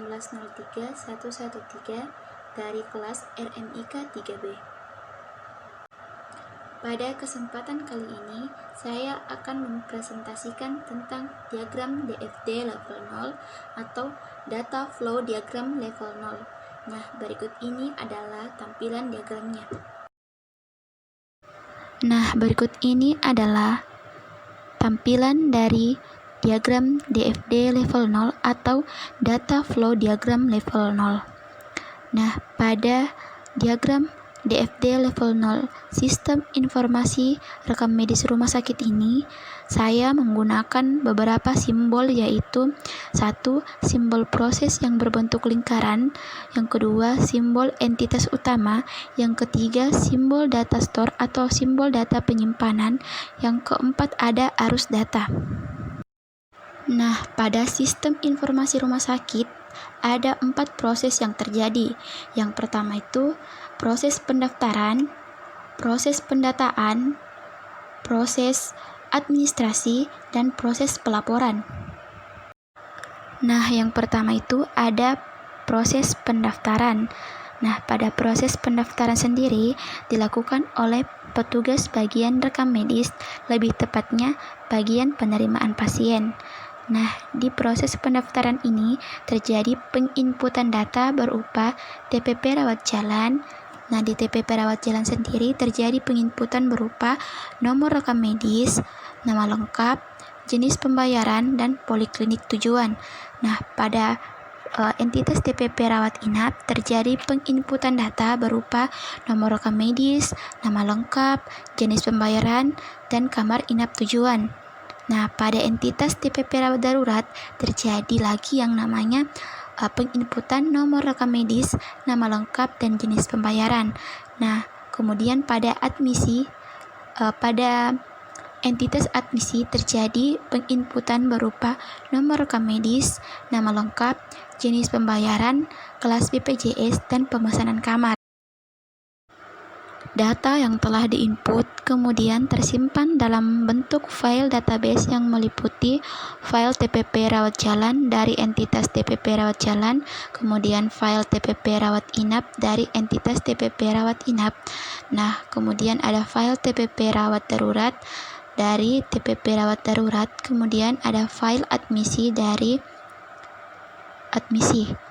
1903113 dari kelas RMIK 3B. Pada kesempatan kali ini, saya akan mempresentasikan tentang diagram DFD level 0 atau Data Flow Diagram level 0. Nah, berikut ini adalah tampilan diagramnya. Tampilan dari diagram DFD level 0 atau Data Flow Diagram level 0. Nah, pada diagram DFD level 0 Sistem Informasi Rekam Medis Rumah Sakit ini, saya menggunakan beberapa simbol, yaitu 1. Simbol proses yang berbentuk lingkaran, yang kedua simbol entitas utama, yang ketiga simbol data store atau simbol data penyimpanan, yang keempat ada arus data. Nah, pada sistem informasi rumah sakit ada 4 proses yang terjadi. Yang pertama itu proses pendaftaran, proses pendataan, proses administrasi, dan proses pelaporan. Nah, yang pertama itu ada proses pendaftaran. Nah, pada proses pendaftaran sendiri dilakukan oleh petugas bagian rekam medis, lebih tepatnya bagian penerimaan pasien. Nah, di proses pendaftaran ini terjadi penginputan data berupa TPP rawat jalan. Nah, di TPP rawat jalan sendiri terjadi penginputan berupa nomor rekam medis, nama lengkap, jenis pembayaran, dan poliklinik tujuan. Nah, pada entitas TPP rawat inap terjadi penginputan data berupa nomor rekam medis, nama lengkap, jenis pembayaran, dan kamar inap tujuan. Nah, pada entitas TPP rawat darurat terjadi lagi yang namanya penginputan nomor rekam medis, nama lengkap, dan jenis pembayaran. Nah, kemudian pada entitas admisi terjadi penginputan berupa nomor rekam medis, nama lengkap, jenis pembayaran, kelas BPJS, dan pemesanan kamar. Data yang telah diinput kemudian tersimpan dalam bentuk file database yang meliputi file TPP rawat jalan dari entitas TPP rawat jalan, kemudian file TPP rawat inap dari entitas TPP rawat inap. Nah, kemudian ada file TPP rawat darurat dari TPP rawat darurat, kemudian ada file admisi dari admisi.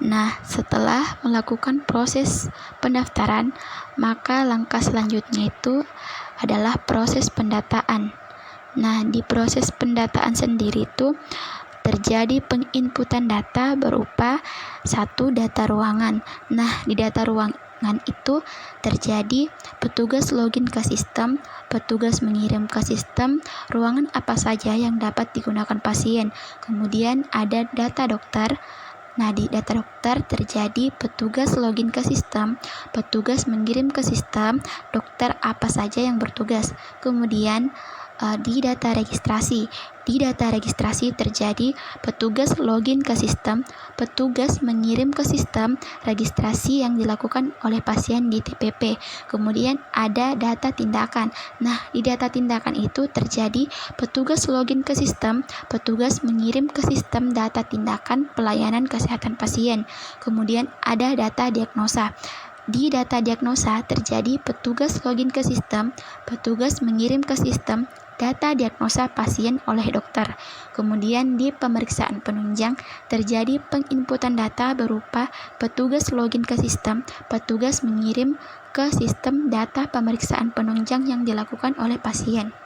Nah, setelah melakukan proses pendaftaran, maka langkah selanjutnya itu adalah proses pendataan. Nah, di proses pendataan sendiri itu terjadi penginputan data berupa 1. Data ruangan. Nah, di data ruangan itu terjadi petugas login ke sistem, petugas mengirim ke sistem, ruangan apa saja yang dapat digunakan pasien. Kemudian ada data dokter. Nah, di data dokter terjadi petugas login ke sistem, petugas mengirim ke sistem, dokter apa saja yang bertugas. Kemudian di data registrasi. Di data registrasi terjadi petugas login ke sistem, petugas mengirim ke sistem registrasi yang dilakukan oleh pasien di TPP. Kemudian ada data tindakan. Nah, di data tindakan itu terjadi petugas login ke sistem, petugas mengirim ke sistem data tindakan pelayanan kesehatan pasien. Kemudian ada data diagnosa. Di data diagnosa terjadi petugas login ke sistem, petugas mengirim ke sistem data diagnosa pasien oleh dokter. Kemudian di pemeriksaan penunjang terjadi penginputan data berupa petugas login ke sistem, petugas mengirim ke sistem data pemeriksaan penunjang yang dilakukan oleh pasien.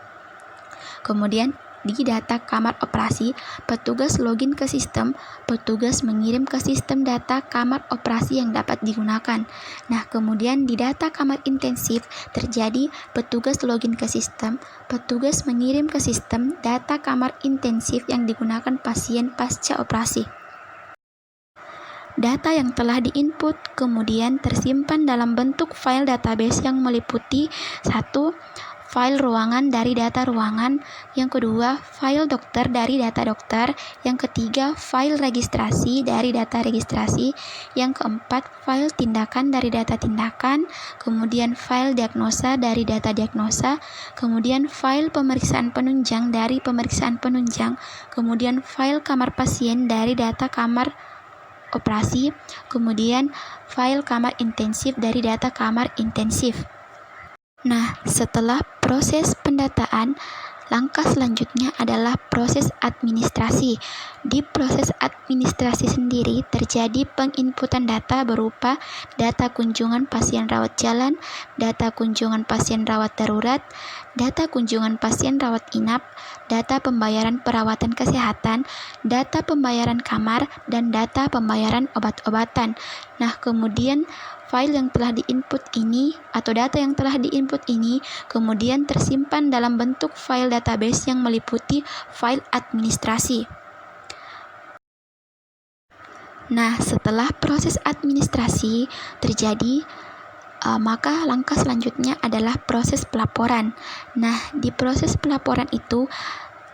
Kemudian di data kamar operasi, petugas login ke sistem, petugas mengirim ke sistem data kamar operasi yang dapat digunakan. Nah, kemudian di data kamar intensif terjadi petugas login ke sistem, petugas mengirim ke sistem data kamar intensif yang digunakan pasien pasca operasi. Data yang telah diinput kemudian tersimpan dalam bentuk file database yang meliputi 1. File ruangan dari data ruangan, yang kedua, file dokter dari data dokter, yang ketiga, file registrasi dari data registrasi, yang keempat, file tindakan dari data tindakan, kemudian file diagnosa dari data diagnosa, kemudian file pemeriksaan penunjang dari pemeriksaan penunjang, kemudian file kamar pasien dari data kamar operasi, kemudian file kamar intensif dari data kamar intensif. Nah, setelah proses pendataan, langkah selanjutnya adalah proses administrasi. Di proses administrasi sendiri terjadi penginputan data berupa data kunjungan pasien rawat jalan, data kunjungan pasien rawat darurat, data kunjungan pasien rawat inap, data pembayaran perawatan kesehatan, data pembayaran kamar, dan data pembayaran obat-obatan. Nah, kemudian file yang telah diinput ini atau data yang telah diinput ini kemudian tersimpan dalam bentuk file database yang meliputi file administrasi. Nah, setelah proses administrasi terjadi, maka langkah selanjutnya adalah proses pelaporan. Nah, di proses pelaporan itu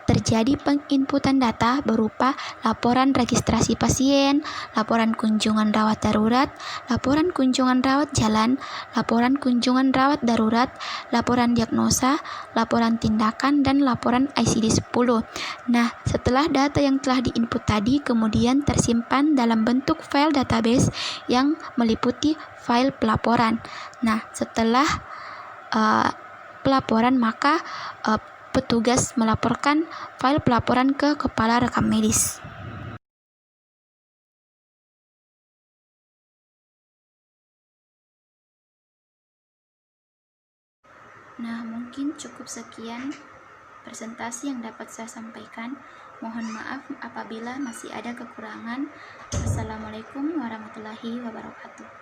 terjadi penginputan data berupa laporan registrasi pasien, laporan kunjungan rawat darurat, laporan kunjungan rawat jalan, laporan kunjungan rawat darurat, laporan diagnosa, laporan tindakan, dan laporan ICD-10. Nah, setelah data yang telah diinput tadi kemudian tersimpan dalam bentuk file database yang meliputi file pelaporan. Nah, setelah pelaporan maka petugas melaporkan file pelaporan ke kepala rekam medis. Nah, mungkin cukup sekian presentasi yang dapat saya sampaikan. Mohon maaf apabila masih ada kekurangan. Wassalamualaikum warahmatullahi wabarakatuh.